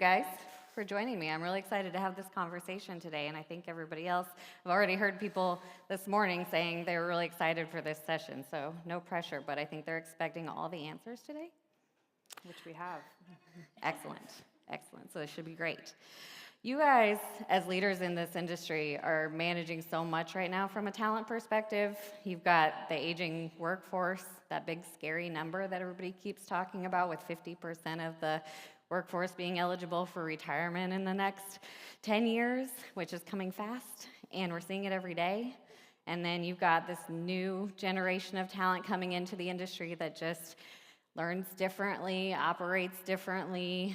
guys, for joining me. I'm really excited to have this conversation today, and I think everybody else, I've already heard people this morning saying they were really excited for this session, so no pressure, but I think they're expecting all the answers today. Which we have. Excellent, excellent. So this should be great. You guys, as leaders in this industry, are managing so much right now from a talent perspective. You've got the aging workforce, that big scary number that everybody keeps talking about, with 50% of the workforce being eligible for retirement in the next 10 years, which is coming fast, and we're seeing it every day. And then you've got this new generation of talent coming into the industry that just learns differently, operates differently.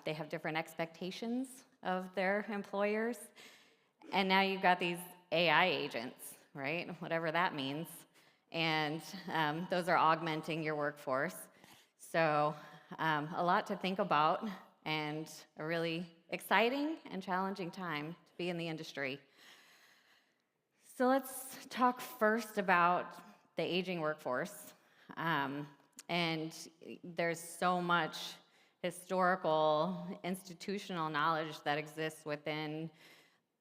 They have different expectations of their employers. And now you've got these AI agents, right? Whatever that means. And those are augmenting your workforce. So a lot to think about, and a really exciting and challenging time to be in the industry. So let's talk first about the aging workforce. And there's so much historical, institutional knowledge that exists within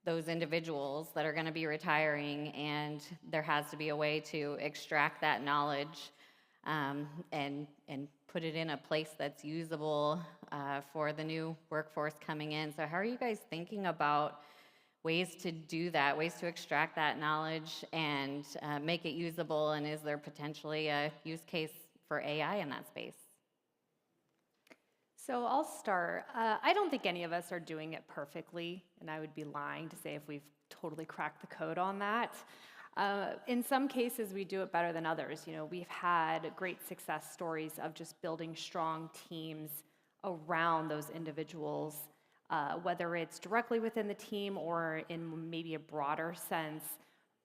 those individuals that are going to be retiring, and there has to be a way to extract that knowledge and put it in a place that's usable for the new workforce coming in. So how are you guys thinking about ways to do that, ways to extract that knowledge and make it usable, and is there potentially a use case for AI in that space? So I'll start. I don't think any of us are doing it perfectly, and I would be lying to say if we've totally cracked the code on that. In some cases, we do it better than others. You know, we've had great success stories of just building strong teams around those individuals, whether it's directly within the team or in maybe a broader sense,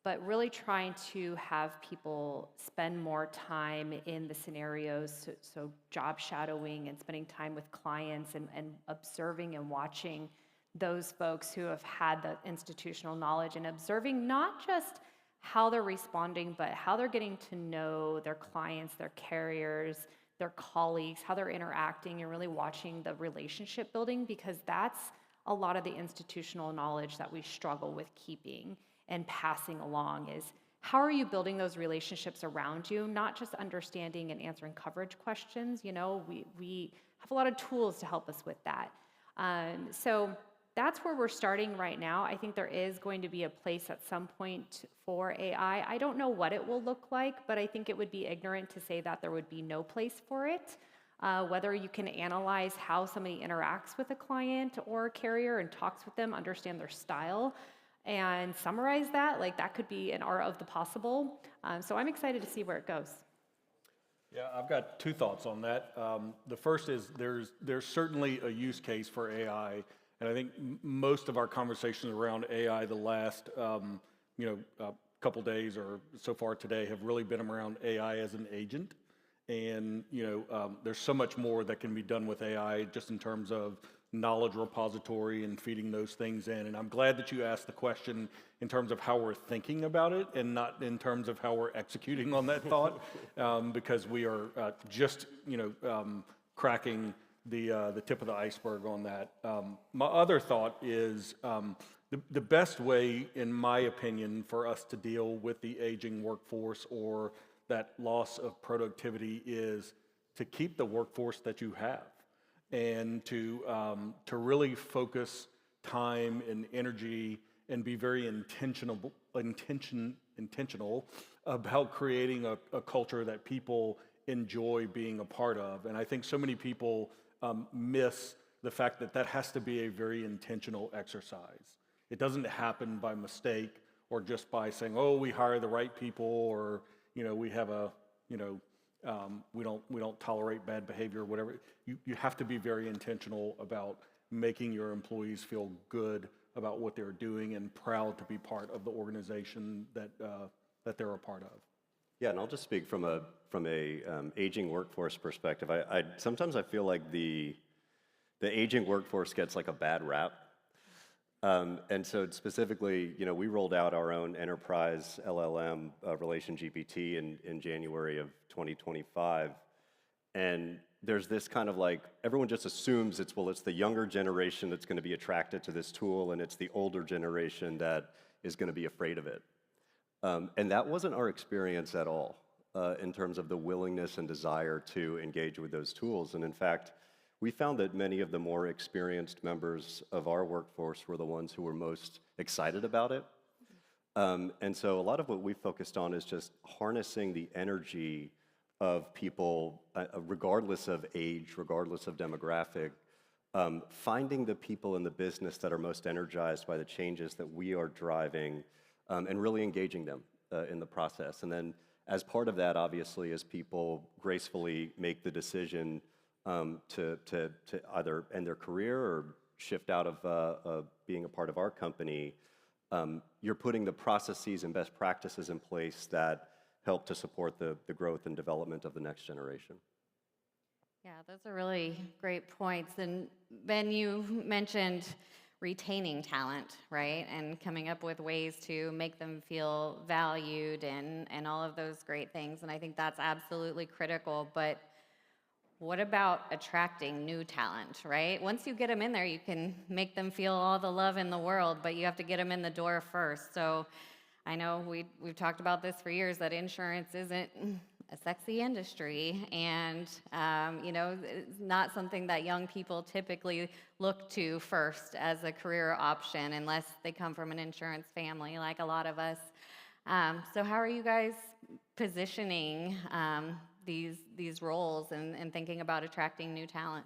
but really trying to have people spend more time in the scenarios, so job shadowing and spending time with clients and observing and watching those folks who have had the institutional knowledge, and observing not just how they're responding, but how they're getting to know their clients, their carriers, their colleagues, how they're interacting, and really watching the relationship building, because that's a lot of the institutional knowledge that we struggle with keeping and passing along. Is how are you building those relationships around you, not just understanding and answering coverage questions. You know, we have a lot of tools to help us with that. So that's where we're starting right now. I think there is going to be a place at some point for AI. I don't know what it will look like, but I think it would be ignorant to say that there would be no place for it. Whether you can analyze how somebody interacts with a client or a carrier and talks with them, understand their style, and summarize that, like that could be an art of the possible. So I'm excited to see where it goes. Yeah, I've got two thoughts on that. The first is there's certainly a use case for AI, and I think most of our conversations around AI the last couple days or so far today have really been around AI as an agent. And there's so much more that can be done with AI just in terms of knowledge repository and feeding those things in. And I'm glad that you asked the question in terms of how we're thinking about it and not in terms of how we're executing on that thought, because we are just cracking the tip of the iceberg on that. My other thought is the best way, in my opinion, for us to deal with the aging workforce or that loss of productivity is to keep the workforce that you have, and to really focus time and energy and be very intentional about creating a culture that people enjoy being a part of. And I think so many people miss the fact that that has to be a very intentional exercise. It doesn't happen by mistake or just by saying, oh, we hire the right people, or we have a we don't tolerate bad behavior or whatever. You have to be very intentional about making your employees feel good about what they're doing and proud to be part of the organization that they're a part of. Yeah, and I'll just speak from a aging workforce perspective. Sometimes I feel like the aging workforce gets like a bad rap. And so specifically, we rolled out our own enterprise LLM, Relation GPT in January of 2025. And there's this kind of like, everyone just assumes it's the younger generation that's going to be attracted to this tool, and it's the older generation that is going to be afraid of it. And that wasn't our experience at all in terms of the willingness and desire to engage with those tools. And in fact, we found that many of the more experienced members of our workforce were the ones who were most excited about it. And so a lot of what we focused on is just harnessing the energy of people, regardless of age, regardless of demographic, finding the people in the business that are most energized by the changes that we are driving, and really engaging them in the process. And then as part of that, obviously, as people gracefully make the decision to either end their career or shift out of being a part of our company, you're putting the processes and best practices in place that help to support the growth and development of the next generation. Yeah, those are really great points. And Ben, you mentioned retaining talent, right? And coming up with ways to make them feel valued and all of those great things. And I think that's absolutely critical. But what about attracting new talent, right? Once you get them in there, you can make them feel all the love in the world, but you have to get them in the door first. So I know we've talked about this for years, that insurance isn't a sexy industry, and it's not something that young people typically look to first as a career option unless they come from an insurance family like a lot of us. So how are you guys positioning these roles and thinking about attracting new talent?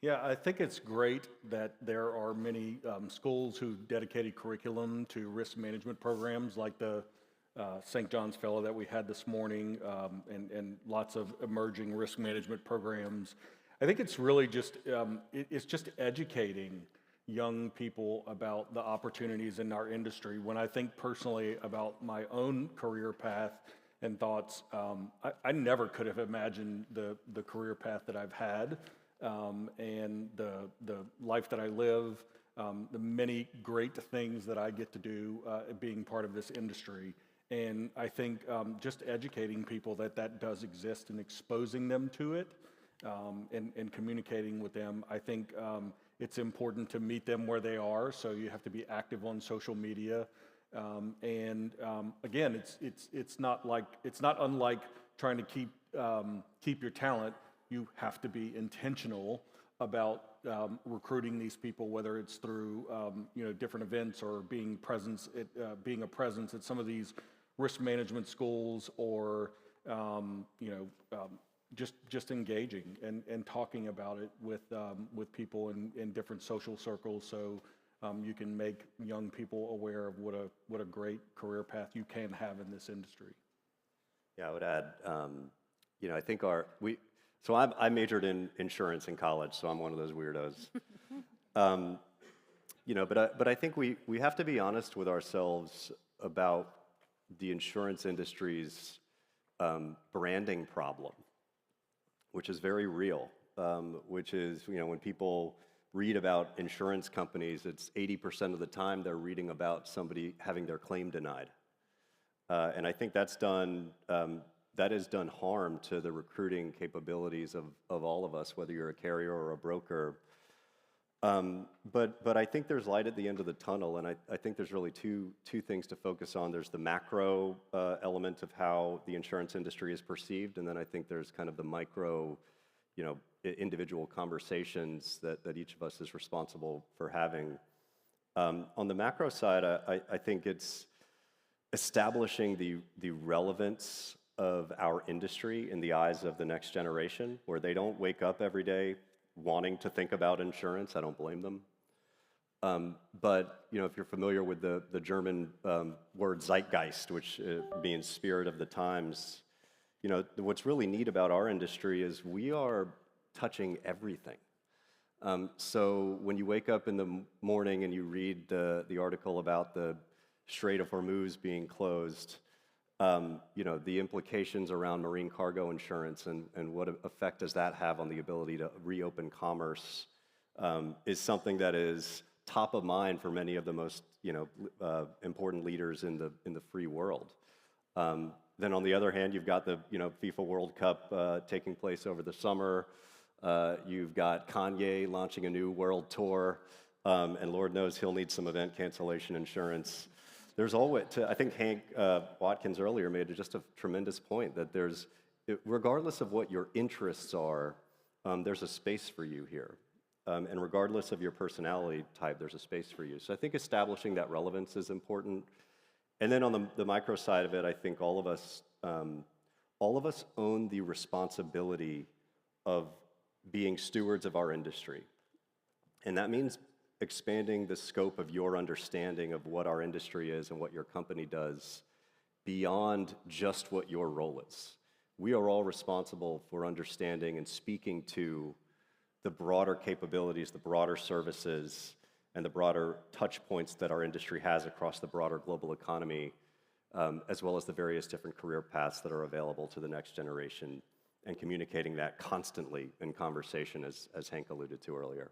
Yeah, I think it's great that there are many schools who dedicated curriculum to risk management programs like the St. John's Fellow that we had this morning, and lots of emerging risk management programs. I think it's really just, it's just educating young people about the opportunities in our industry. When I think personally about my own career path and thoughts, I never could have imagined the career path that I've had, and the life that I live, the many great things that I get to do being part of this industry. And I think just educating people that does exist and exposing them to it, and communicating with them. I think it's important to meet them where they are, so you have to be active on social media. Again, it's not unlike trying to keep your talent. You have to be intentional about recruiting these people, whether it's through different events or being a presence at some of these risk management schools, or just engaging and talking about it with people in different social circles, so you can make young people aware of what a great career path you can have in this industry. Yeah, I would add, I think so I majored in insurance in college, so I'm one of those weirdos. But I think we have to be honest with ourselves about the insurance industry's branding problem, which is very real, which is, when people read about insurance companies, it's 80% of the time they're reading about somebody having their claim denied. And I think that has done harm to the recruiting capabilities of all of us, whether you're a carrier or a broker. But I think there's light at the end of the tunnel, and I think there's really two things to focus on. There's the macro element of how the insurance industry is perceived, and then I think there's kind of the micro, individual conversations that each of us is responsible for having. On the macro side, I think it's establishing the relevance of our industry in the eyes of the next generation, where they don't wake up every day wanting to think about insurance. I don't blame them. But if you're familiar with the German word Zeitgeist, which means spirit of the times, what's really neat about our industry is we are touching everything. So when you wake up in the morning and you read the article about the Strait of Hormuz being closed, the implications around marine cargo insurance and what effect does that have on the ability to reopen commerce, is something that is top of mind for many of the most important leaders in the free world. Then on the other hand, you've got the FIFA World Cup taking place over the summer. You've got Kanye launching a new world tour, and Lord knows he'll need some event cancellation insurance. There's always, I think Hank Watkins earlier made just a tremendous point that regardless of what your interests are, there's a space for you here. And regardless of your personality type, there's a space for you. So I think establishing that relevance is important. And then on the micro side of it, I think all of us own the responsibility of being stewards of our industry. And that means expanding the scope of your understanding of what our industry is and what your company does beyond just what your role is. We are all responsible for understanding and speaking to the broader capabilities, the broader services, and the broader touch points that our industry has across the broader global economy, as well as the various different career paths that are available to the next generation, and communicating that constantly in conversation, as Hank alluded to earlier.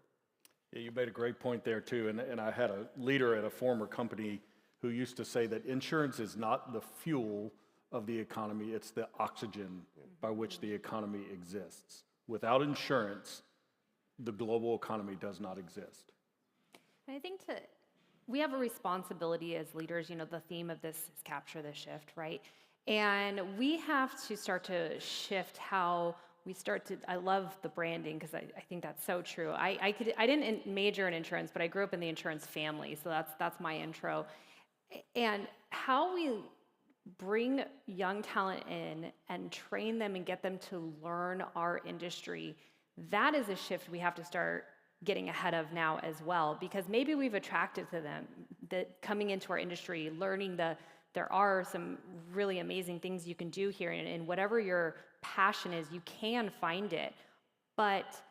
Yeah, you made a great point there too, and I had a leader at a former company who used to say that insurance is not the fuel of the economy, it's the oxygen by which the economy exists. Without insurance, the global economy does not exist. And I think we have a responsibility as leaders, the theme of this is capture the shift, right? And we have to start to shift how we start to, I love the branding because I think that's so true. I didn't major in insurance, but I grew up in the insurance family, so that's my intro. And how we bring young talent in and train them and get them to learn our industry, that is a shift we have to start getting ahead of now as well, because maybe we've attracted to them that coming into our industry, learning there are some really amazing things you can do here, and whatever your passion is, you can find it. But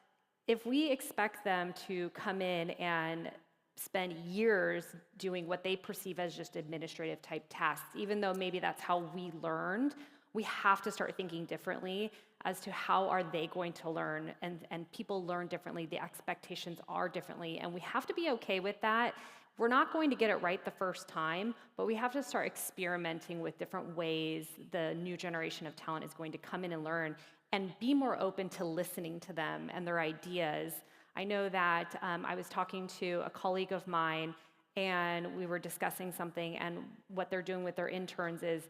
if we expect them to come in and spend years doing what they perceive as just administrative type tasks, even though maybe that's how we learned, we have to start thinking differently as to how are they going to learn, and people learn differently, the expectations are differently, and we have to be okay with that. We're not going to get it right the first time, but we have to start experimenting with different ways the new generation of talent is going to come in and learn, and be more open to listening to them and their ideas. I know that I was talking to a colleague of mine, and we were discussing something, and what they're doing with their interns is,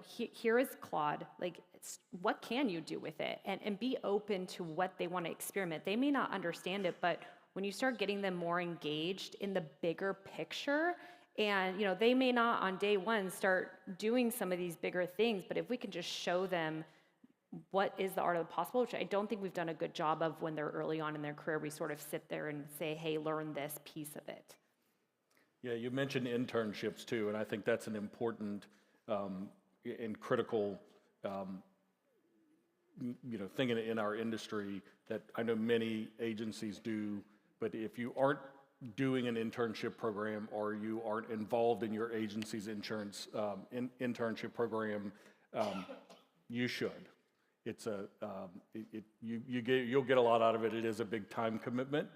here is Claude, what can you do with it? And be open to what they want to experiment. They may not understand it, but when you start getting them more engaged in the bigger picture, and they may not on day one start doing some of these bigger things, but if we can just show them what is the art of the possible, which I don't think we've done a good job of when they're early on in their career, we sort of sit there and say, hey, learn this piece of it. Yeah, you mentioned internships too, and I think that's an important and critical thing in our industry that I know many agencies do, but if you aren't doing an internship program, or you aren't involved in your agency's insurance internship program, you should. It's you'll get a lot out of it. It is a big time commitment,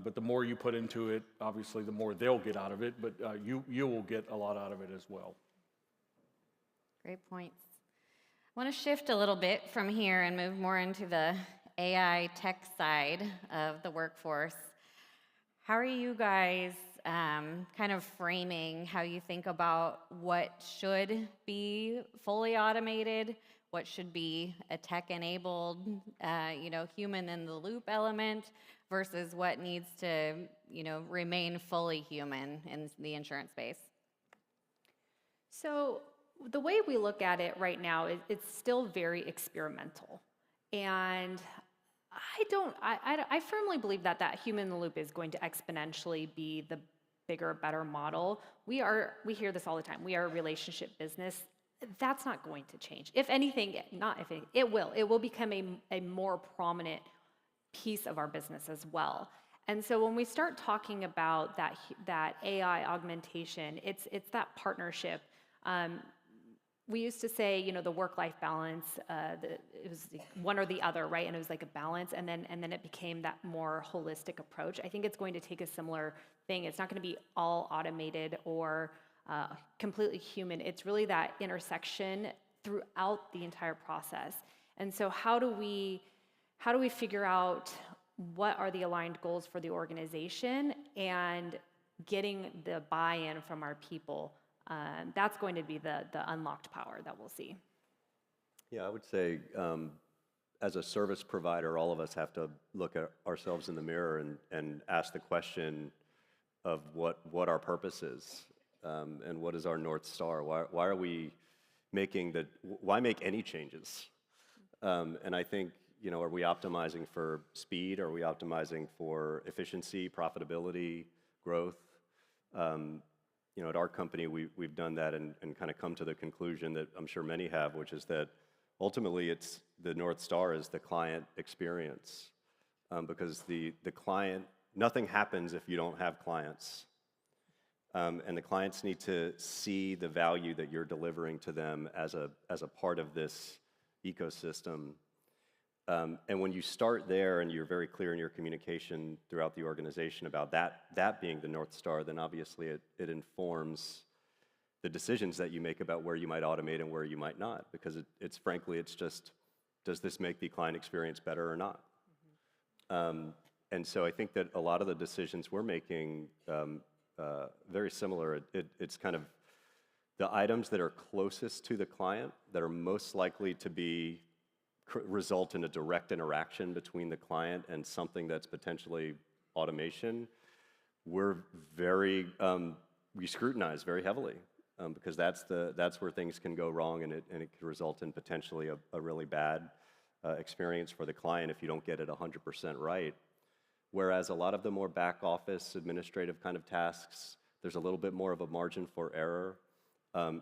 but the more you put into it, obviously, the more they'll get out of it. But you will get a lot out of it as well. Great points. I want to shift a little bit from here and move more into the AI tech side of the workforce. How are you guys kind of framing how you think about what should be fully automated, what should be a tech-enabled, human-in-the-loop element, versus what needs to, remain fully human in the insurance space? So the way we look at it right now is it's still very experimental. And I firmly believe that human in the loop is going to exponentially be the bigger, better model. We hear this all the time. We are a relationship business. That's not going to change. If anything, it will. It will become a more prominent piece of our business as well. And so when we start talking about that AI augmentation, it's that partnership. We used to say, the work-life balance, it was one or the other, right? And it was like a balance, and then it became that more holistic approach. I think it's going to take a similar thing. It's not going to be all automated or completely human. It's really that intersection throughout the entire process. And so how do we figure out what are the aligned goals for the organization and getting the buy-in from our people? That's going to be the unlocked power that we'll see. Yeah, I would say as a service provider, all of us have to look at ourselves in the mirror and ask the question of what our purpose is and what is our North Star. Why are we why make any changes? And I think, are we optimizing for speed? Are we optimizing for efficiency, profitability, growth? At our company, we've done that and kind of come to the conclusion that I'm sure many have, which is that ultimately it's the North Star is the client experience. Because the client, nothing happens if you don't have clients. And the clients need to see the value that you're delivering to them as a part of this ecosystem. And when you start there and you're very clear in your communication throughout the organization about that being the North Star, then obviously it informs the decisions that you make about where you might automate and where you might not. Because it's frankly, it's just, does this make the client experience better or not? And so I think that a lot of the decisions we're making, very similar. It's kind of the items that are closest to the client, that are most likely to result in a direct interaction between the client and something that's potentially automation. We scrutinize very heavily because that's where things can go wrong, and it can result in potentially a really bad experience for the client if you don't get it 100% right. Whereas a lot of the more back office administrative kind of tasks, there's a little bit more of a margin for error.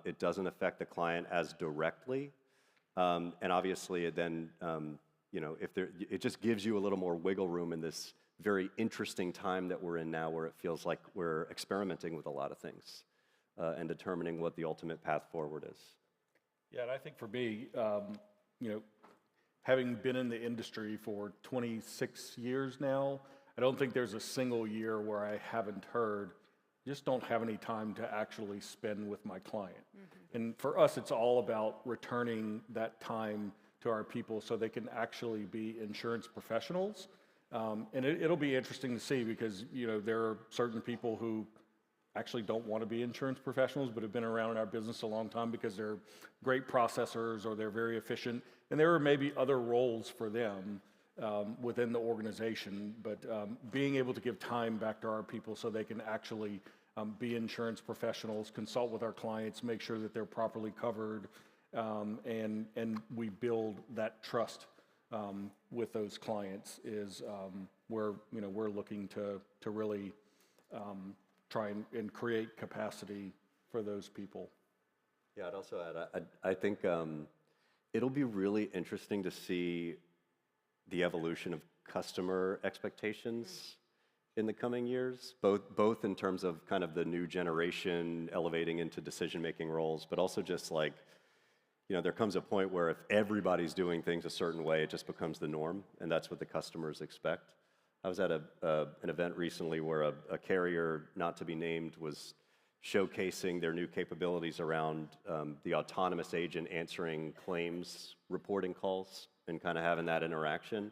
It doesn't affect the client as directly. And obviously it then, it just gives you a little more wiggle room in this very interesting time that we're in now, where it feels like we're experimenting with a lot of things and determining what the ultimate path forward is. Yeah, and I think for me, having been in the industry for 26 years now, I don't think there's a single year where I haven't heard, just don't have any time to actually spend with my client. Mm-hmm. And for us, it's all about returning that time to our people so they can actually be insurance professionals. And it'll be interesting to see because, there are certain people who actually don't want to be insurance professionals, but have been around in our business a long time because they're great processors or they're very efficient. And there are maybe other roles for them within the organization, but being able to give time back to our people so they can actually be insurance professionals, consult with our clients, make sure that they're properly covered, and we build that trust with those clients is where we're looking to really try and create capacity for those people. Yeah, I'd also add, I think it'll be really interesting to see the evolution of customer expectations in the coming years, both in terms of kind of the new generation elevating into decision-making roles, but also just like, there comes a point where if everybody's doing things a certain way, it just becomes the norm, and that's what the customers expect. I was at an event recently where a carrier, not to be named, was showcasing their new capabilities around the autonomous agent answering claims reporting calls and kind of having that interaction.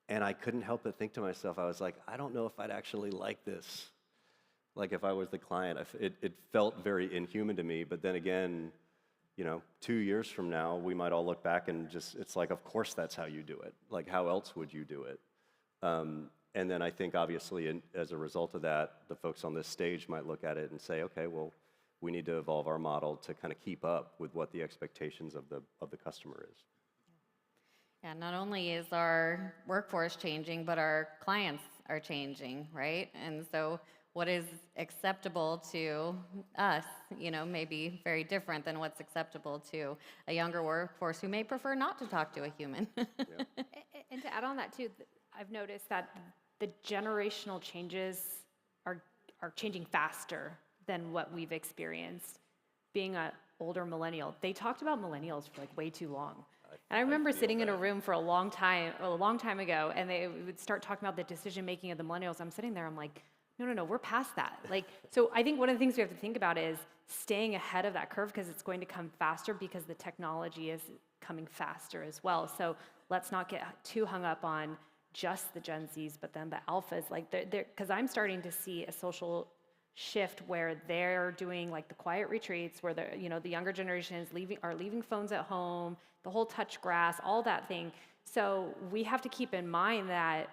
And I couldn't help but think to myself, I was like, I don't know if I'd actually like this. Like if I was the client, it felt very inhuman to me. But then again, 2 years from now, we might all look back and it's like, of course that's how you do it. Like how else would you do it? And then I think obviously as a result of that, the folks on this stage might look at it and say, okay, well, we need to evolve our model to kind of keep up with what the expectations of the customer is. Yeah, not only is our workforce changing, but our clients are changing, right? And so what is acceptable to us, may be very different than what's acceptable to a younger workforce who may prefer not to talk to a human. Yeah. And to add on that too, I've noticed that the generational changes are changing faster than what we've experienced. Being an older millennial, they talked about millennials for like way too long. And I remember sitting in a room for a long time ago, and they would start talking about the decision making of the millennials. I'm sitting there, I'm like, No, we're past that. Like, so I think one of the things we have to think about is staying ahead of that curve because it's going to come faster because the technology is coming faster as well. So let's not get too hung up on just the Gen Zs, but then the alphas, like because I'm starting to see a social shift where they're doing like the quiet retreats where the younger generation is leaving phones at home, the whole touch grass, all that thing. So we have to keep in mind that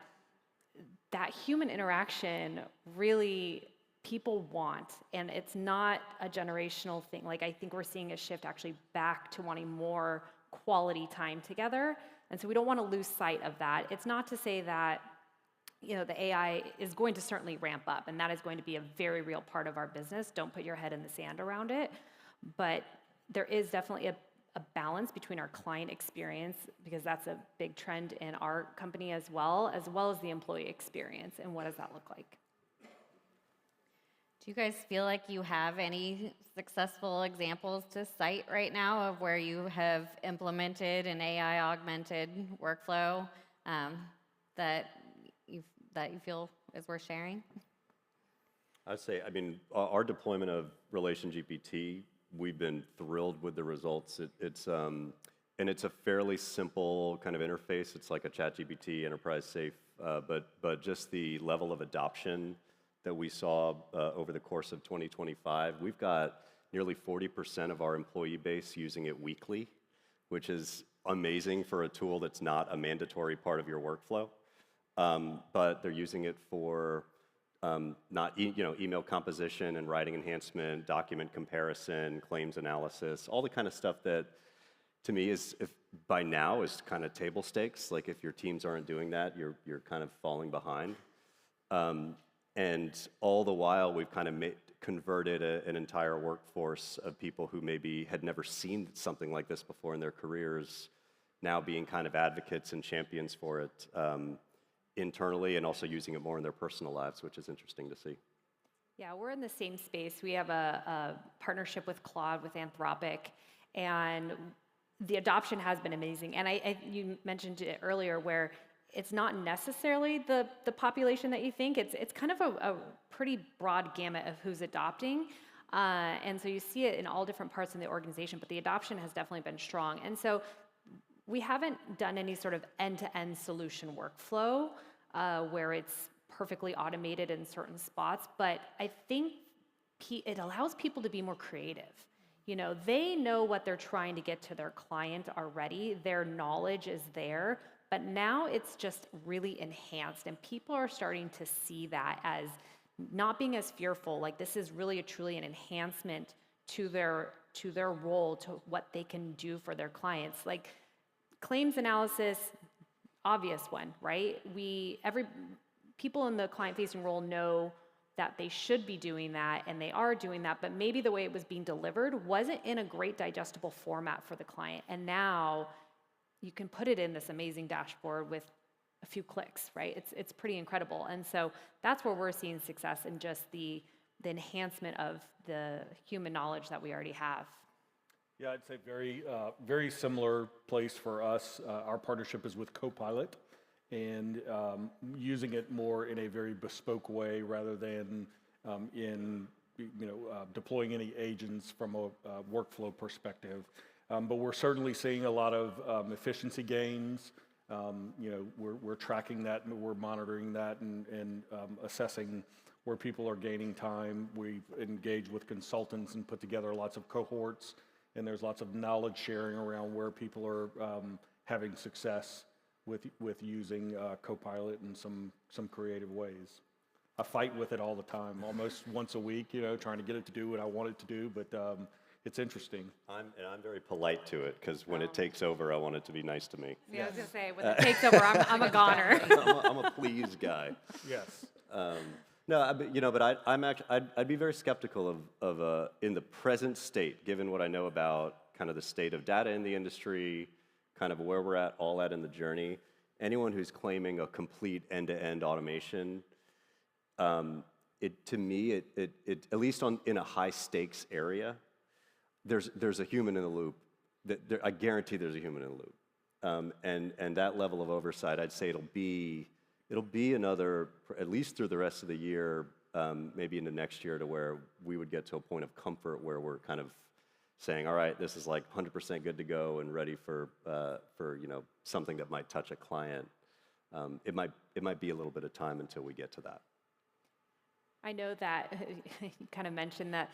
human interaction really people want, and it's not a generational thing. Like I think we're seeing a shift actually back to wanting more quality time together. And so we don't want to lose sight of that. It's not to say that the AI is going to certainly ramp up, and that is going to be a very real part of our business. Don't put your head in the sand around it. But there is definitely a balance between our client experience, because that's a big trend in our company as well as the employee experience. And what does that look like? Do you guys feel like you have any successful examples to cite right now of where you have implemented an AI-augmented workflow that you feel is worth sharing? I'd say, I mean, our deployment of Relation GPT, we've been thrilled with the results. And it's a fairly simple kind of interface. It's like a ChatGPT, enterprise safe, but just the level of adoption that we saw over the course of 2025, we've got nearly 40% of our employee base using it weekly, which is amazing for a tool that's not a mandatory part of your workflow. But they're using it for email composition and writing enhancement, document comparison, claims analysis, all the kind of stuff that, to me, is by now is kind of table stakes. Like if your teams aren't doing that, you're kind of falling behind. And all the while, we've kind of converted an entire workforce of people who maybe had never seen something like this before in their careers, now being kind of advocates and champions for it internally, and also using it more in their personal lives, which is interesting to see. Yeah, we're in the same space. We have a partnership with Claude, with Anthropic, and the adoption has been amazing. And you mentioned it earlier where it's not necessarily the population that you think. It's kind of a pretty broad gamut of who's adopting. And so you see it in all different parts of the organization, but the adoption has definitely been strong. And so we haven't done any sort of end-to-end solution workflow where it's perfectly automated in certain spots, but I think it allows people to be more creative. They know what they're trying to get to their client already. Their knowledge is there, but now it's just really enhanced, and people are starting to see that as not being as fearful. Like this is really truly an enhancement to their role, to what they can do for their clients. Like claims analysis, obvious one, right? People in the client-facing role know that they should be doing that, and they are doing that, but maybe the way it was being delivered wasn't in a great digestible format for the client. And now you can put it in this amazing dashboard with a few clicks, right? It's pretty incredible. And so that's where we're seeing success in just the enhancement of the human knowledge that we already have. Yeah, I'd say very similar place for us. Our partnership is with Copilot, and using it more in a very bespoke way rather than deploying any agents from a workflow perspective. But we're certainly seeing a lot of efficiency gains. We're tracking that, and we're monitoring that, and assessing where people are gaining time. We've engaged with consultants and put together lots of cohorts, and there's lots of knowledge sharing around where people are having success with using Copilot in some creative ways. I fight with it all the time, almost once a week, trying to get it to do what I want it to do, but it's interesting. I'm very polite to it, because when it takes over, I want it to be nice to me. Yeah, I was gonna say, when it takes over, I'm a goner. I'm a please guy. Yes. I'd be very skeptical of in the present state, given what I know about kind of the state of data in the industry, kind of where we're at in the journey. Anyone who's claiming a complete end-to-end automation, to me, at least in a high stakes area, there's a human in the loop. I guarantee there's a human in the loop, and that level of oversight, I'd say it'll be another, at least through the rest of the year, maybe into next year, to where we would get to a point of comfort where we're kind of saying, all right, this is like 100% good to go and ready for something that might touch a client. It might be a little bit of time until we get to that. I know that you kind of mentioned that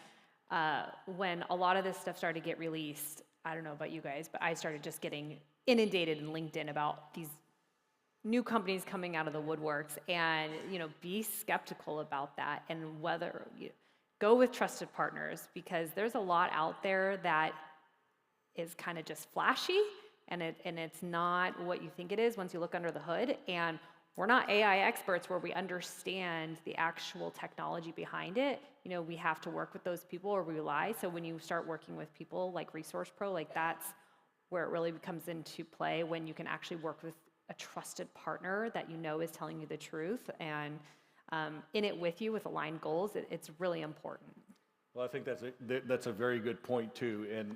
when a lot of this stuff started to get released, I don't know about you guys, but I started just getting inundated in LinkedIn about these new companies coming out of the woodworks, and be skeptical about that, and whether go with trusted partners, because there's a lot out there that is kind of just flashy, and it's not what you think it is once you look under the hood. And we're not AI experts where we understand the actual technology behind it. We have to work with those people or rely. So when you start working with people like ReSource Pro, like that's where it really comes into play, when you can actually work with a trusted partner that is telling you the truth and in it with you with aligned goals. It's really important. Well, I think that's a very good point too, and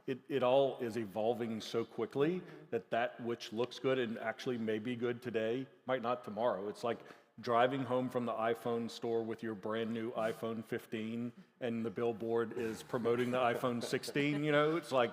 it all is evolving so quickly that which looks good and actually may be good today might not tomorrow. It's like driving home from the iPhone store with your brand new iPhone 15 and the billboard is promoting the iPhone 16. It's like,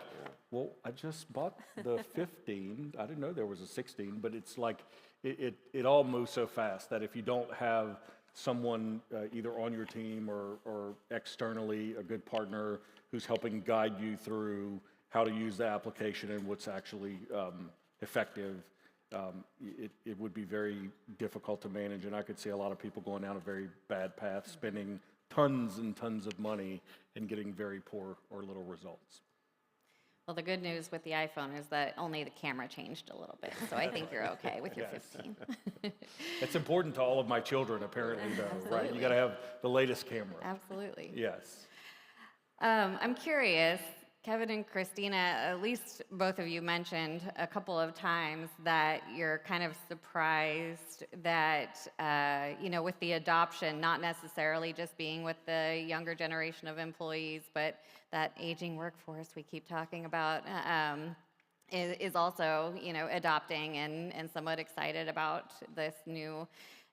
well, I just bought the 15. I didn't know there was a 16, but it's like it all moves so fast that if you don't have someone either on your team or externally, a good partner who's helping guide you through how to use the application and what's actually effective, it would be very difficult to manage. And I could see a lot of people going down a very bad path, spending tons and tons of money and getting very poor or little results. Well, the good news with the iPhone is that only the camera changed a little bit, so I think you're okay with your 15. It's important to all of my children, apparently, though, right? You got to have the latest camera. Absolutely. Yes. I'm curious, Kevin and Christina, at least both of you mentioned a couple of times that you're kind of surprised that, with the adoption, not necessarily just being with the younger generation of employees, but that aging workforce we keep talking about is also, adopting and somewhat excited about this new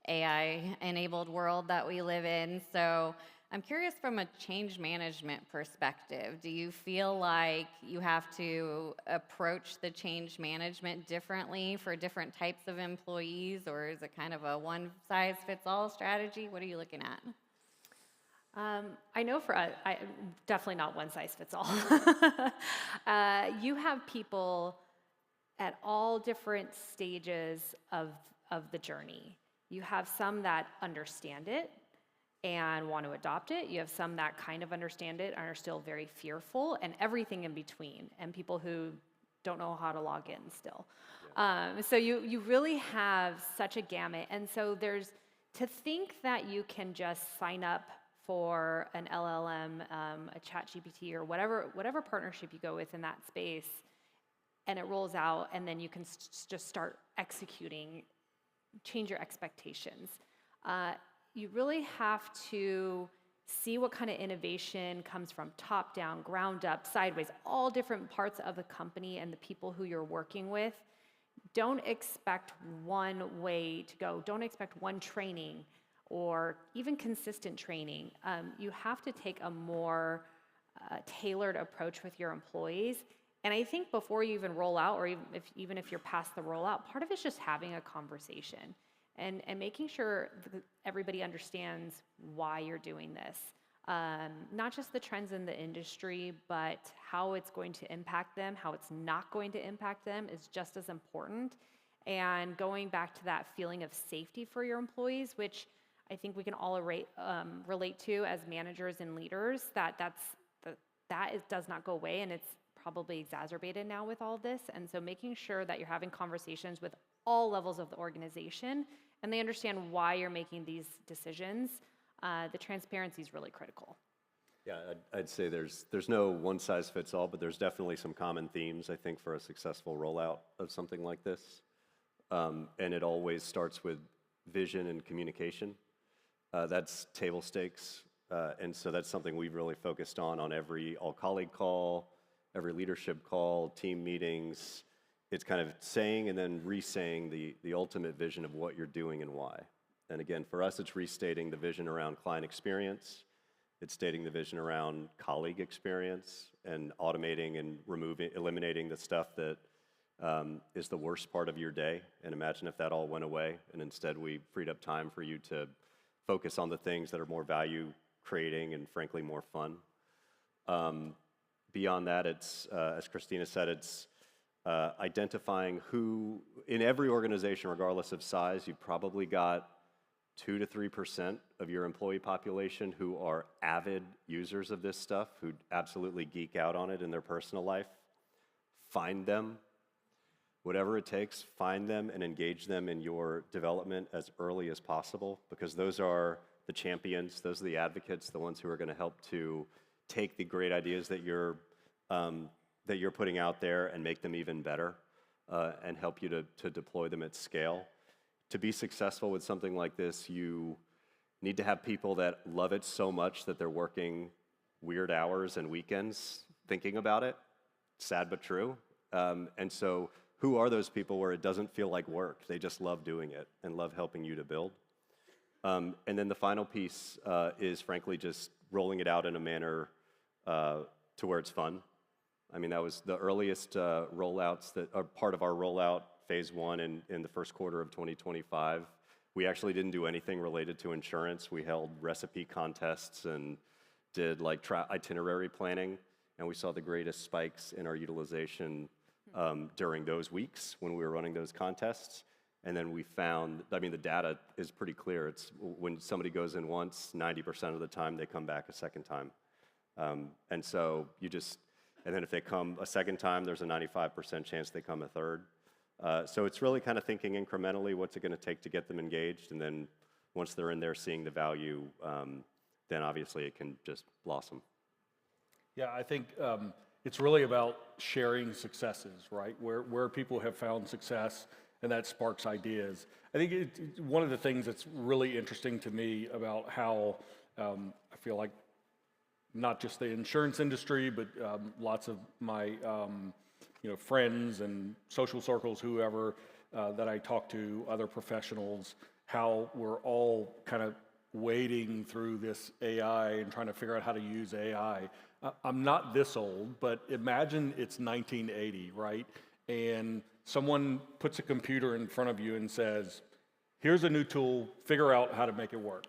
AI-enabled world that we live in. So I'm curious, from a change management perspective, do you feel like you have to approach the change management differently for different types of employees, or is it kind of a one-size-fits-all strategy? What are you looking at? I know for us, definitely not one size fits all. You have people at all different stages of the journey. You have some that understand it and want to adopt it. You have some that kind of understand it and are still very fearful, and everything in between, and people who don't know how to log in still. So you really have such a gamut. And so to think that you can just sign up for an LLM, a ChatGPT, or whatever partnership you go with in that space, and it rolls out, and then you can just start executing, change your expectations. You really have to see what kind of innovation comes from top down, ground up, sideways, all different parts of the company and the people who you're working with. Don't expect one way to go. Don't expect one training or even consistent training. You have to take a more tailored approach with your employees. And I think before you even roll out, or even if you're past the rollout, part of it's just having a conversation and making sure that everybody understands why you're doing this. Not just the trends in the industry, but how it's going to impact them, how it's not going to impact them is just as important. And going back to that feeling of safety for your employees, which I think we can all relate to as managers and leaders, that does not go away, and it's probably exacerbated now with all this. And so making sure that you're having conversations with all levels of the organization and they understand why you're making these decisions, the transparency is really critical. Yeah, I'd say there's no one size fits all, but there's definitely some common themes, I think, for a successful rollout of something like this. And it always starts with vision and communication. That's table stakes. And so that's something we've really focused on every all-colleague call, every leadership call, team meetings. It's kind of saying and then re-saying the ultimate vision of what you're doing and why. And again, for us, it's restating the vision around client experience. It's stating the vision around colleague experience and automating and eliminating the stuff that is the worst part of your day. And imagine if that all went away and instead we freed up time for you to focus on the things that are more value creating and frankly more fun. Beyond that, it's, as Christina said, it's identifying who, in every organization, regardless of size, you've probably got 2 to 3% of your employee population who are avid users of this stuff, who absolutely geek out on it in their personal life. Find them, whatever it takes, find them and engage them in your development as early as possible, because those are the champions, those are the advocates, the ones who are going to help to take the great ideas that you're putting out there and make them even better, and help you to deploy them at scale. To be successful with something like this, you need to have people that love it so much that they're working weird hours and weekends thinking about it. Sad but true. And so who are those people where it doesn't feel like work? They just love doing it and love helping you to build. And then the final piece is frankly just rolling it out in a manner to where it's fun. I mean, that was the earliest rollouts that are part of our rollout phase 1 in the first quarter of 2025. We actually didn't do anything related to insurance. We held recipe contests and did like itinerary planning, and we saw the greatest spikes in our utilization during those weeks when we were running those contests. And then we found, I mean, the data is pretty clear. It's when somebody goes in once, 90% of the time they come back a second time. And so and then if they come a second time, there's a 95% chance they come a third. So it's really kind of thinking incrementally, what's it going to take to get them engaged? And then once they're in there seeing the value, then obviously it can just blossom. Yeah, I think it's really about sharing successes, right? Where people have found success, and that sparks ideas. I think one of the things that's really interesting to me about how I feel like not just the insurance industry, but lots of my friends and social circles, whoever that I talk to, other professionals, how we're all kind of wading through this AI and trying to figure out how to use AI. I'm not this old, but imagine it's 1980, right? And someone puts a computer in front of you and says, here's a new tool, figure out how to make it work.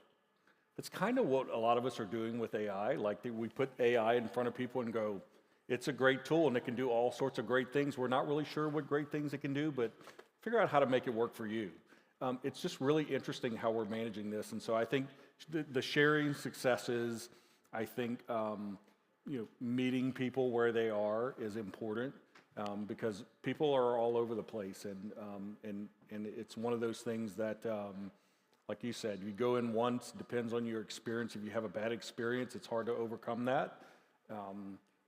It's kind of what a lot of us are doing with AI. Like we put AI in front of people and go, it's a great tool and it can do all sorts of great things. We're not really sure what great things it can do, but figure out how to make it work for you. It's just really interesting how we're managing this. And so I think the sharing successes, I think meeting people where they are is important, because people are all over the place, and it's one of those things that, like you said, you go in once, depends on your experience. If you have a bad experience, it's hard to overcome that.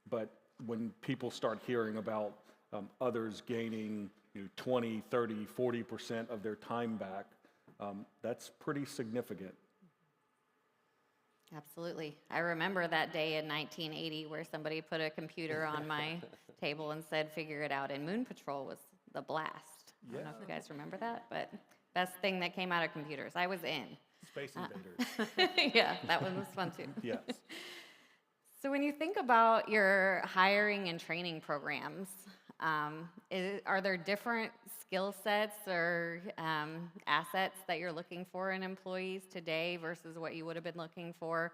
But when people start hearing about others gaining 20, 30, 40% of their time back, that's pretty significant. Absolutely. I remember that day in 1980 where somebody put a computer on my table and said, figure it out. And Moon Patrol was the blast. I don't know if you guys remember that, but best thing that came out of computers. I was in. Space Invaders. Yeah, that one was fun too. Yes. So when you think about your hiring and training programs, are there different skill sets or assets that you're looking for in employees today versus what you would have been looking for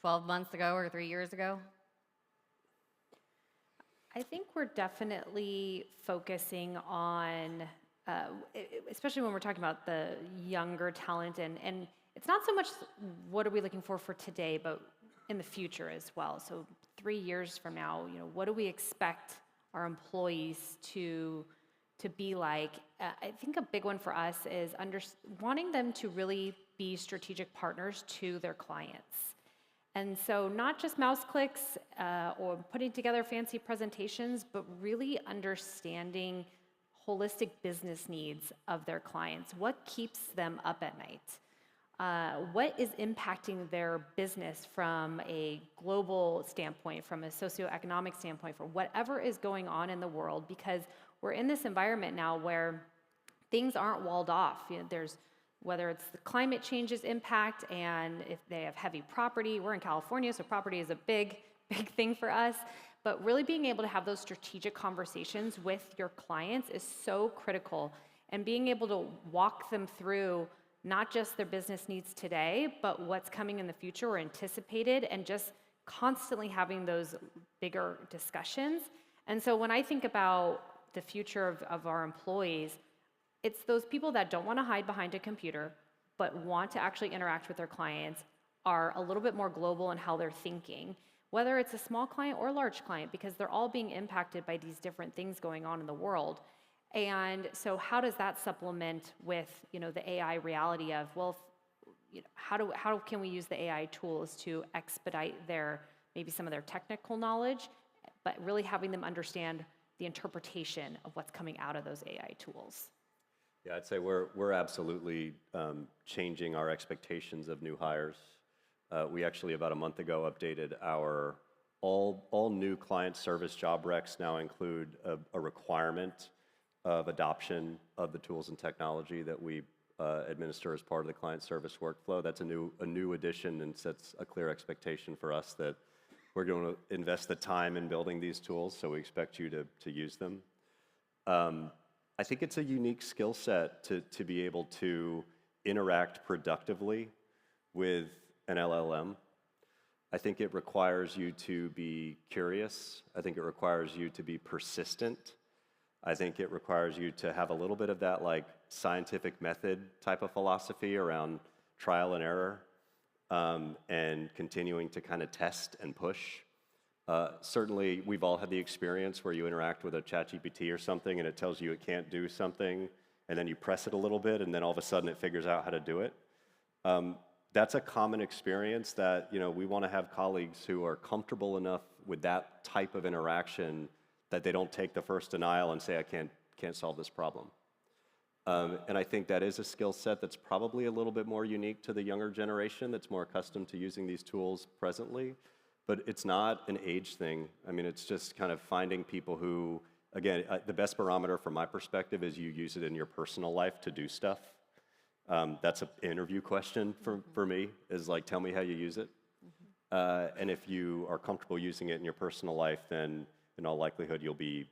12 months ago or 3 years ago? I think we're definitely focusing on, especially when we're talking about the younger talent, and it's not so much what are we looking for today, but in the future as well. So 3 years from now, what do we expect our employees to be like? I think a big one for us is wanting them to really be strategic partners to their clients. And so not just mouse clicks or putting together fancy presentations, but really understanding holistic business needs of their clients. What keeps them up at night? What is impacting their business from a global standpoint, from a socioeconomic standpoint, for whatever is going on in the world? Because we're in this environment now where things aren't walled off. There's whether it's the climate change's impact, and if they have heavy property. We're in California, so property is a big thing for us. But really being able to have those strategic conversations with your clients is so critical, and being able to walk them through not just their business needs today, but what's coming in the future or anticipated, and just constantly having those bigger discussions. And so when I think about the future of our employees, it's those people that don't want to hide behind a computer, but want to actually interact with their clients, are a little bit more global in how they're thinking, whether it's a small client or a large client, because they're all being impacted by these different things going on in the world. And so how does that supplement with, the AI reality of, well, how can we use the AI tools to expedite maybe some of their technical knowledge, but really having them understand the interpretation of what's coming out of those AI tools? Yeah, I'd say we're absolutely changing our expectations of new hires. We actually, about a month ago, updated our all new client service job recs now include a requirement of adoption of the tools and technology that we administer as part of the client service workflow. That's a new addition, and sets a clear expectation for us that we're going to invest the time in building these tools, so we expect you to use them. I think it's a unique skill set to be able to interact productively with an LLM. I think it requires you to be curious. I think it requires you to be persistent. I think it requires you to have a little bit of that scientific method type of philosophy around trial and error, and continuing to kind of test and push. Certainly, we've all had the experience where you interact with a ChatGPT or something and it tells you it can't do something, and then you press it a little bit and then all of a sudden it figures out how to do it. That's a common experience that we want to have colleagues who are comfortable enough with that type of interaction that they don't take the first denial and say, I can't solve this problem. And I think that is a skill set that's probably a little bit more unique to the younger generation that's more accustomed to using these tools presently. But it's not an age thing. I mean, it's just kind of finding people who, again, the best barometer from my perspective is you use it in your personal life to do stuff. That's an interview question for me, is tell me how you use it. And if you are comfortable using it in your personal life, then in all likelihood, you'll be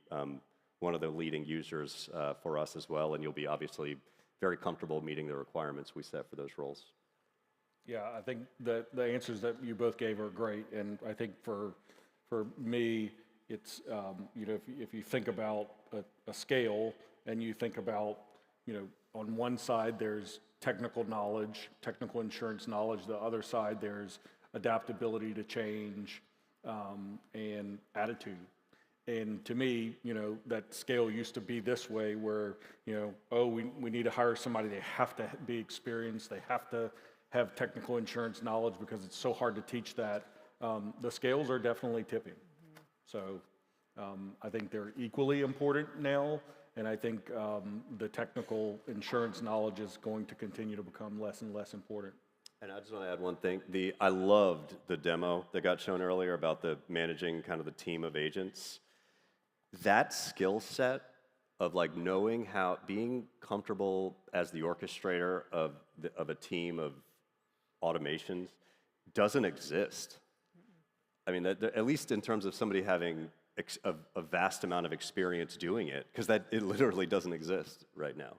one of the leading users for us as well, and you'll be obviously very comfortable meeting the requirements we set for those roles. Yeah, I think that the answers that you both gave are great, and I think for me, it's if you think about a scale, and you think about on one side there's technical knowledge, technical insurance knowledge. The other side there's adaptability to change and attitude. And to me, that scale used to be this way, where we need to hire somebody. They have to be experienced. They have to have technical insurance knowledge because it's so hard to teach that. The scales are definitely tipping. So I think they're equally important now, and I think the technical insurance knowledge is going to continue to become less and less important. And I just want to add one thing. I loved the demo that got shown earlier about the managing kind of the team of agents. That skill set of knowing how, being comfortable as the orchestrator of a team of automations doesn't exist. I mean, at least in terms of somebody having a vast amount of experience doing it, because it literally doesn't exist right now.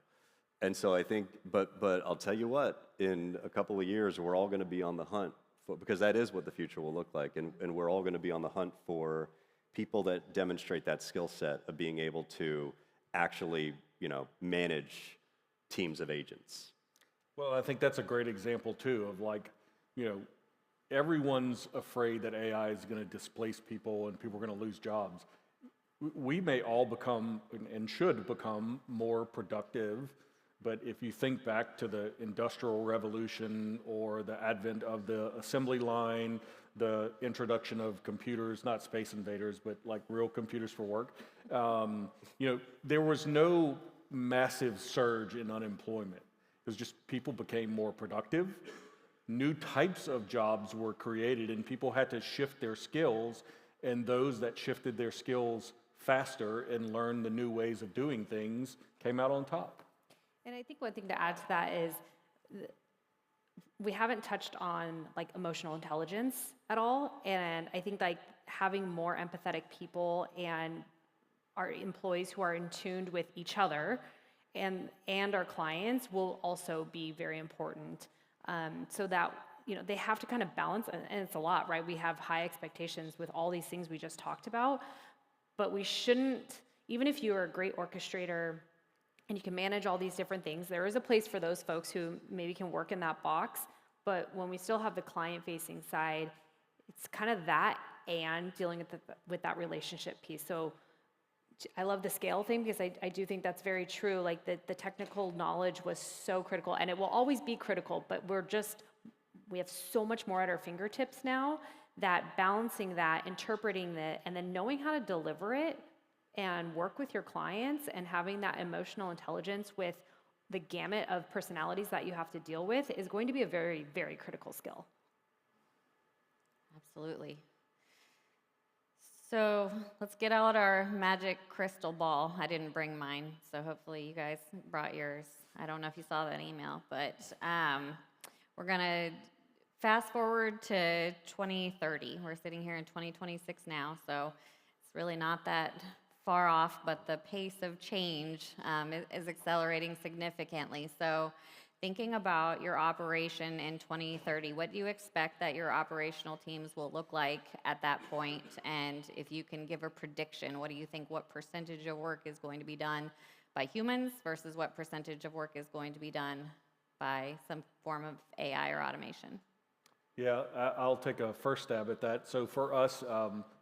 And so I think, but I'll tell you what, in a couple of years, we're all going to be on the hunt because that is what the future will look like, and we're all going to be on the hunt for people that demonstrate that skill set of being able to actually, manage teams of agents. Well, I think that's a great example too of everyone's afraid that AI is going to displace people and people are going to lose jobs. We may all become and should become more productive, but if you think back to the Industrial Revolution or the advent of the assembly line, the introduction of computers, not space invaders, but real computers for work, there was no massive surge in unemployment. It was just people became more productive. New types of jobs were created, and people had to shift their skills, and those that shifted their skills faster and learned the new ways of doing things came out on top. And I think one thing to add to that is we haven't touched on like emotional intelligence at all, and I think like having more empathetic people and our employees who are in tuned with each other and our clients will also be very important. So that they have to kind of balance, and it's a lot, right? We have high expectations with all these things we just talked about, but we shouldn't. Even if you are a great orchestrator and you can manage all these different things, there is a place for those folks who maybe can work in that box. But when we still have the client-facing side, it's kind of that and dealing with that relationship piece. So I love the scale thing because I do think that's very true. Like the technical knowledge was so critical, and it will always be critical, but we have so much more at our fingertips now that balancing that, interpreting that, and then knowing how to deliver it and work with your clients and having that emotional intelligence with the gamut of personalities that you have to deal with is going to be a very, very critical skill. Absolutely. So let's get out our magic crystal ball. I didn't bring mine, so hopefully you guys brought yours. I don't know if you saw that email, but we're going to fast forward to 2030. We're sitting here in 2026 now, so it's really not that far off, but the pace of change is accelerating significantly. So thinking about your operation in 2030, what do you expect that your operational teams will look like at that point? And if you can give a prediction, what do you think, what percentage of work is going to be done by humans versus what percentage of work is going to be done by some form of AI or automation? Yeah, I'll take a first stab at that. So for us,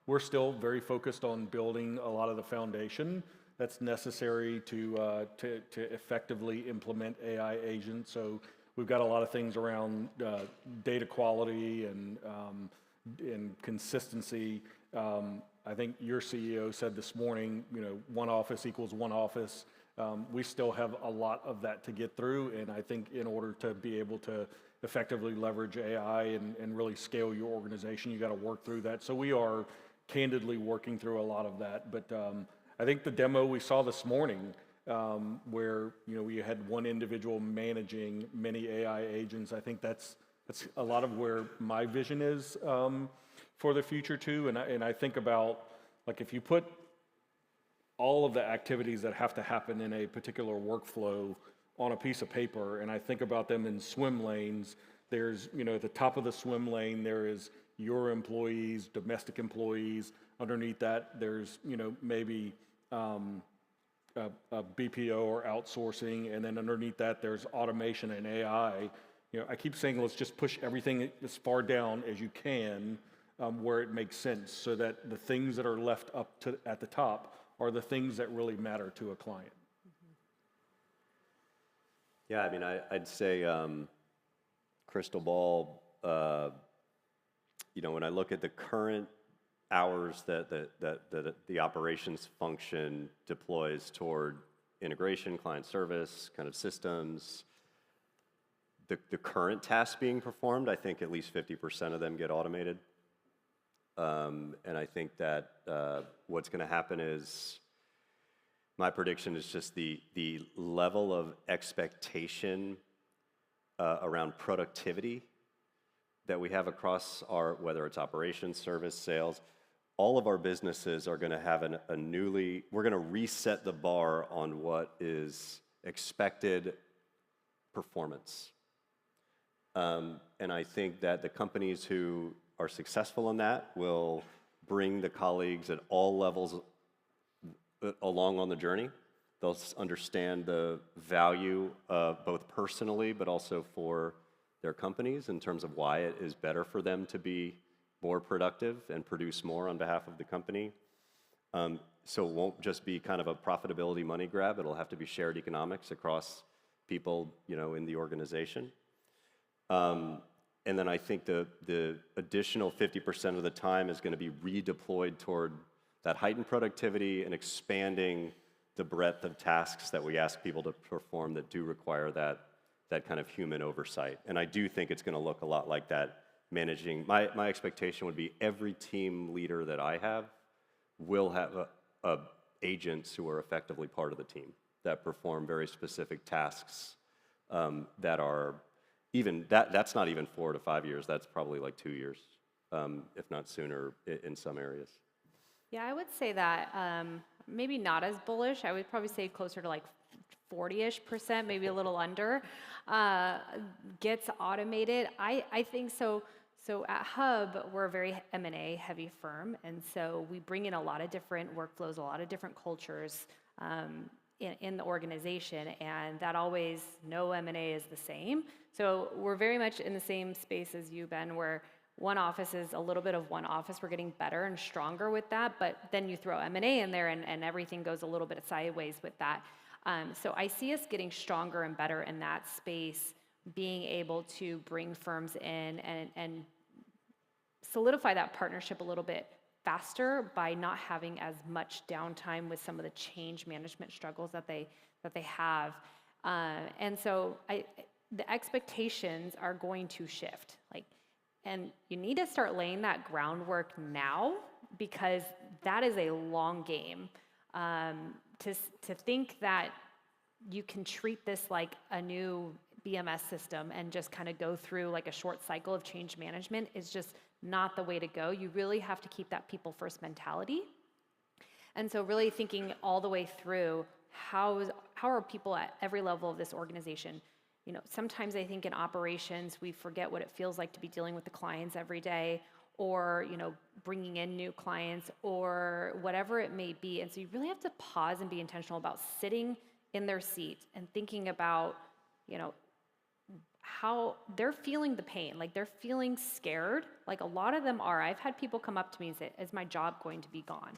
we're still very focused on building a lot of the foundation that's necessary to effectively implement AI agents. So we've got a lot of things around data quality and consistency. I think your CEO said this morning, one office equals one office. We still have a lot of that to get through, and I think in order to be able to effectively leverage AI and really scale your organization, you got to work through that. So we are candidly working through a lot of that. But I think the demo we saw this morning, where we had one individual managing many AI agents, I think that's a lot of where my vision is for the future too. And I think about, like, if you put all of the activities that have to happen in a particular workflow on a piece of paper, and I think about them in swim lanes, there's, at the top of the swim lane, there is your employees, domestic employees. Underneath that, there's, maybe a BPO or outsourcing, and then underneath that, there's automation and AI. I keep saying, let's just push everything as far down as you can where it makes sense, so that the things that are left up at the top are the things that really matter to a client. Yeah, I mean, I'd say crystal ball, when I look at the current hours that the operations function deploys toward integration, client service, kind of systems, the current tasks being performed, I think at least 50% of them get automated. And I think that what's going to happen is, my prediction is just the level of expectation around productivity that we have across whether it's operations, service, sales, all of our businesses are going to have we're going to reset the bar on what is expected performance. And I think that the companies who are successful in that will bring the colleagues at all levels along on the journey. They'll understand the value both personally, but also for their companies in terms of why it is better for them to be more productive and produce more on behalf of the company. So it won't just be kind of a profitability money grab. It'll have to be shared economics across people, in the organization. And then I think the additional 50% of the time is going to be redeployed toward that heightened productivity and expanding the breadth of tasks that we ask people to perform that do require that kind of human oversight. And I do think it's going to look a lot like that. My expectation would be every team leader that I have will have agents who are effectively part of the team that perform very specific tasks that are even that's not even 4 to 5 years. That's probably like 2 years, if not sooner in some areas. Yeah, I would say that maybe not as bullish. I would probably say closer to like 40-ish%, maybe a little under, gets automated. I think so. So at Hub, we're a very M&A heavy firm, and so we bring in a lot of different workflows, a lot of different cultures in the organization, and that always, no M&A is the same. So we're very much in the same space as you, Ben, where one office is a little bit of one office. We're getting better and stronger with that, but then you throw M&A in there and everything goes a little bit sideways with that. So I see us getting stronger and better in that space, being able to bring firms in and solidify that partnership a little bit faster by not having as much downtime with some of the change management struggles that they have. And so the expectations are going to shift. And you need to start laying that groundwork now, because that is a long game. To think that you can treat this like a new BMS system and just kind of go through like a short cycle of change management is just not the way to go. You really have to keep that people first mentality. And so really thinking all the way through, how are people at every level of this organization? You know, sometimes I think in operations, we forget what it feels like to be dealing with the clients every day, or, you know, bringing in new clients or whatever it may be. And so you really have to pause and be intentional about sitting in their seat and thinking about, you know, how they're feeling the pain. Like, they're feeling scared. Like, a lot of them are. I've had people come up to me and say, is my job going to be gone?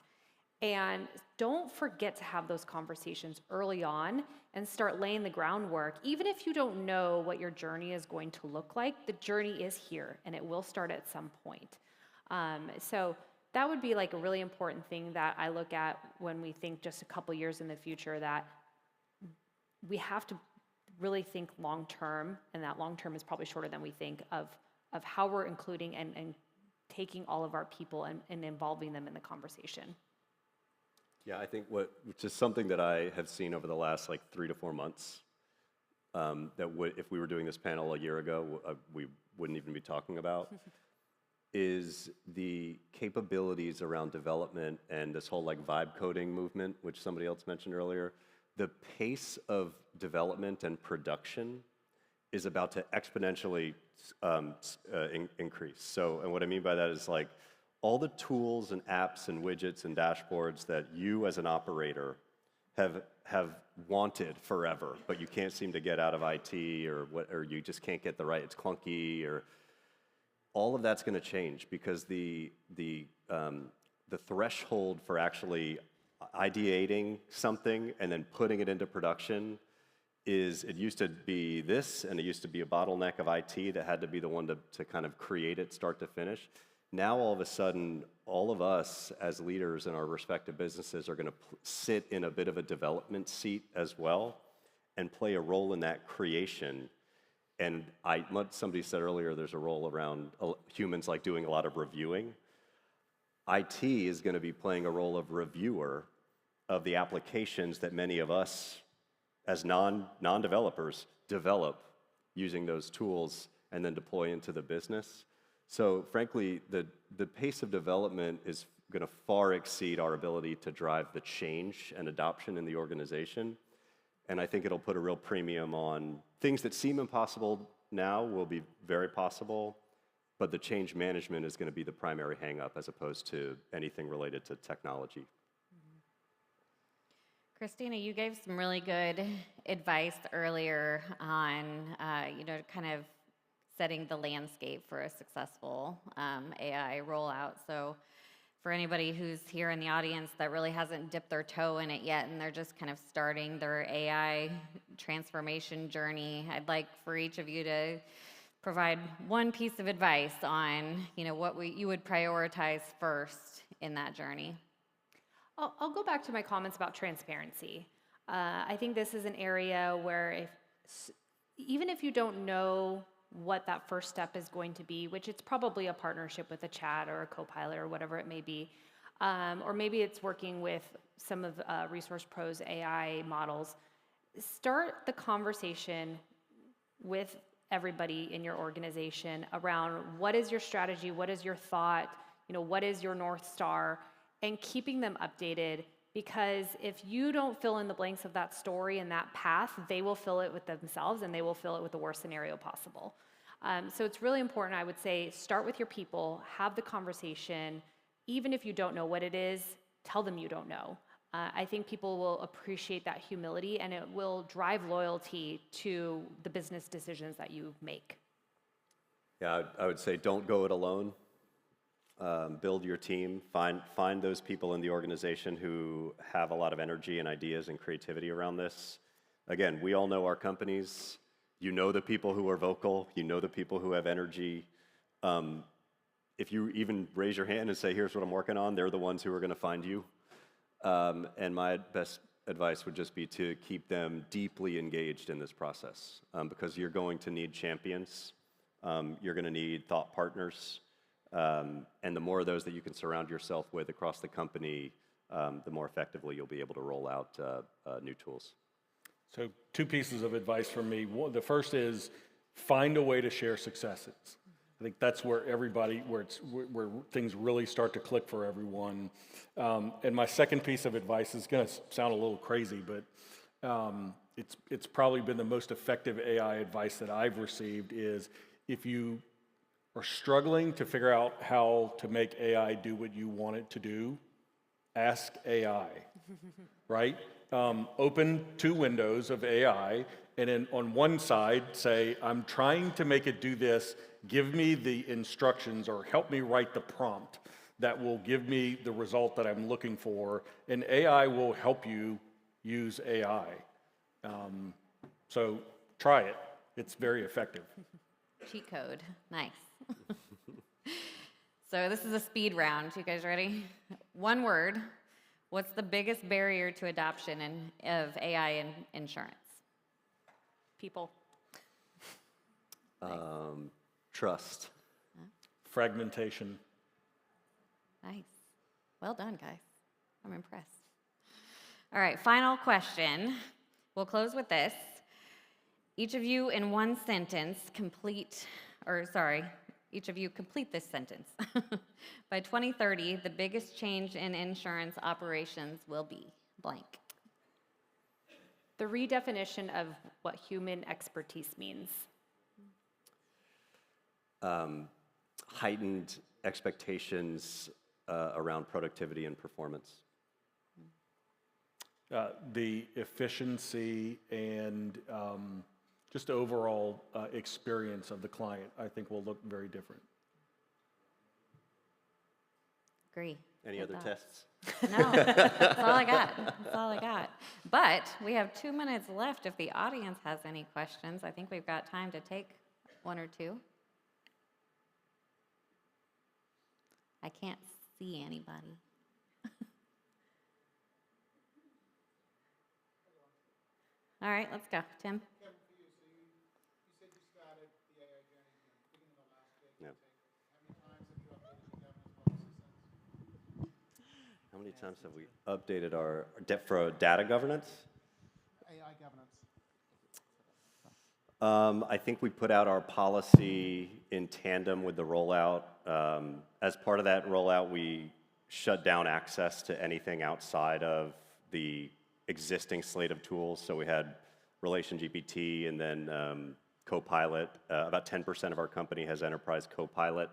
And don't forget to have those conversations early on and start laying the groundwork. Even if you don't know what your journey is going to look like, the journey is here and it will start at some point. So that would be like a really important thing that I look at when we think just a couple years in the future, that we have to really think long term, and that long term is probably shorter than we think, of how we're including and taking all of our people and involving them in the conversation. Yeah, I think which is something that I have seen over the last like 3 to 4 months, if we were doing this panel a year ago, we wouldn't even be talking about, is the capabilities around development and this whole like vibe coding movement, which somebody else mentioned earlier. The pace of development and production is about to exponentially increase. So, and what I mean by that is like, all the tools and apps and widgets and dashboards that you as an operator have wanted forever, but you can't seem to get out of IT, or you just can't get it's clunky, or all of that's going to change, because the threshold for actually ideating something and then putting it into production it used to be this, and it used to be a bottleneck of IT that had to be the one to kind of create it start to finish. Now, all of a sudden, all of us as leaders in our respective businesses are going to sit in a bit of a development seat as well and play a role in that creation. And what somebody said earlier, there's a role around humans like doing a lot of reviewing. IT is going to be playing a role of reviewer of the applications that many of us as non-developers develop using those tools and then deploy into the business. So frankly, the pace of development is going to far exceed our ability to drive the change and adoption in the organization. And I think it'll put a real premium on things that seem impossible now will be very possible, but the change management is going to be the primary hang-up as opposed to anything related to technology. Christina, you gave some really good advice earlier on, kind of setting the landscape for a successful AI rollout. So for anybody who's here in the audience that really hasn't dipped their toe in it yet and they're just kind of starting their AI transformation journey, I'd like for each of you to provide one piece of advice on, what you would prioritize first in that journey. I'll go back to my comments about transparency. I think this is an area where even if you don't know what that first step is going to be, which it's probably a partnership with a chat or a co-pilot or whatever it may be, or maybe it's working with some of ReSource Pro's AI models, start the conversation with everybody in your organization around what is your strategy, what is your thought, what is your North Star, and keeping them updated, because if you don't fill in the blanks of that story and that path, they will fill it with themselves and they will fill it with the worst scenario possible. So it's really important, I would say, start with your people, have the conversation. Even if you don't know what it is, tell them you don't know. I think people will appreciate that humility, and it will drive loyalty to the business decisions that you make. Yeah, I would say don't go it alone. Build your team. Find those people in the organization who have a lot of energy and ideas and creativity around this. Again, we all know our companies. You know the people who are vocal. You know the people who have energy. If you even raise your hand and say, here's what I'm working on, they're the ones who are going to find you. And my best advice would just be to keep them deeply engaged in this process, because you're going to need champions. You're going to need thought partners. And the more of those that you can surround yourself with across the company, the more effectively you'll be able to roll out new tools. So 2 pieces of advice from me. The first is find a way to share successes. I think that's where where things really start to click for everyone. And my second piece of advice is going to sound a little crazy, but it's probably been the most effective AI advice that I've received is if you are struggling to figure out how to make AI do what you want it to do, ask AI, right? Open 2 windows of AI, and then on one side say, I'm trying to make it do this, give me the instructions or help me write the prompt that will give me the result that I'm looking for, and AI will help you use AI. So try it. It's very effective. Cheat code. Nice. So this is a speed round. You guys ready? 1 word. What's the biggest barrier to adoption of AI in insurance? People. Trust. Fragmentation. Nice. Well done, guys. I'm impressed. All right, final question. We'll close with this. Each of you in 1 sentence each of you complete this sentence. By 2030, the biggest change in insurance operations will be blank. The redefinition of what human expertise means. Heightened expectations around productivity and performance. The efficiency and just overall experience of the client, I think, will look very different. Agree. Any other tests? No, that's all I got. That's all I got. But we have 2 minutes left if the audience has any questions. I think we've got time to take 1 or 2. I can't see anybody. All right, let's go. Tim? How many times have we updated our for data governance? AI governance. I think we put out our policy in tandem with the rollout. As part of that rollout, we shut down access to anything outside of the existing slate of tools. So we had Relation GPT and then Copilot. About 10% of our company has Enterprise Copilot.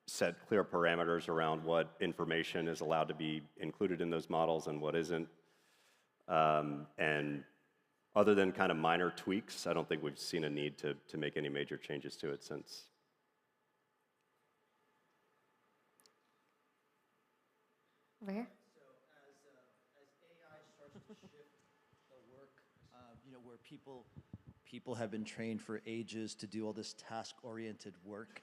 Set clear parameters around what information is allowed to be included in those models and what isn't. And other than kind of minor tweaks, I don't think we've seen a need to make any major changes to it since. Over here. So as AI starts to shift the work, where people have been trained for ages to do all this task-oriented work,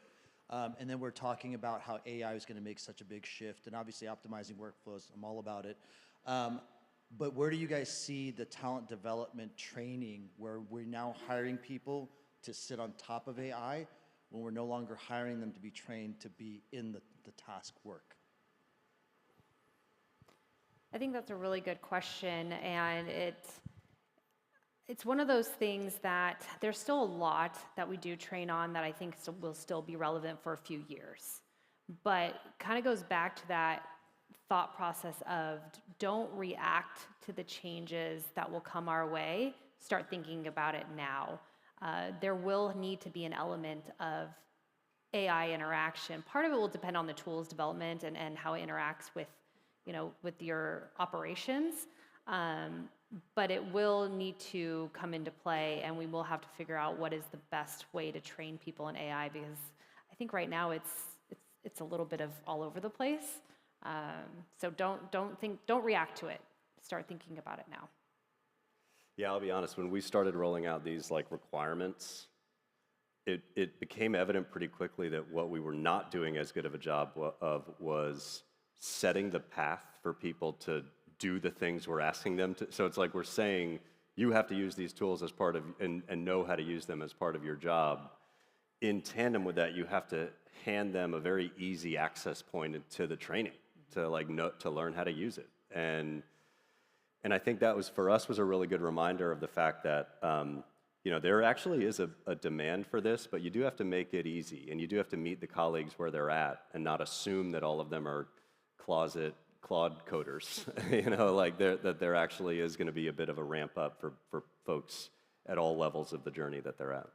and then we're talking about how AI is going to make such a big shift, and obviously optimizing workflows, I'm all about it. But where do you guys see the talent development training where we're now hiring people to sit on top of AI when we're no longer hiring them to be trained to be in the task work? I think that's a really good question, and it's one of those things that there's still a lot that we do train on that I think will still be relevant for a few years. But kind of goes back to that thought process of don't react to the changes that will come our way. Start thinking about it now. There will need to be an element of AI interaction. Part of it will depend on the tools development and how it interacts with, with your operations. But it will need to come into play, and we will have to figure out what is the best way to train people in AI, because I think right now it's a little bit of all over the place. So don't react to it. Start thinking about it now. Yeah, I'll be honest. When we started rolling out these requirements, it became evident pretty quickly that what we were not doing as good of a job of was setting the path for people to do the things we're asking them to. So it's like we're saying, you have to use these tools as part of, and know how to use them as part of your job. In tandem with that, you have to hand them a very easy access point to the training, to learn how to use it. And I think that was, for us, was a really good reminder of the fact that, there actually is a demand for this, but you do have to make it easy, and you do have to meet the colleagues where they're at and not assume that all of them are closet Claude coders, that there actually is going to be a bit of a ramp up for folks at all levels of the journey that they're at.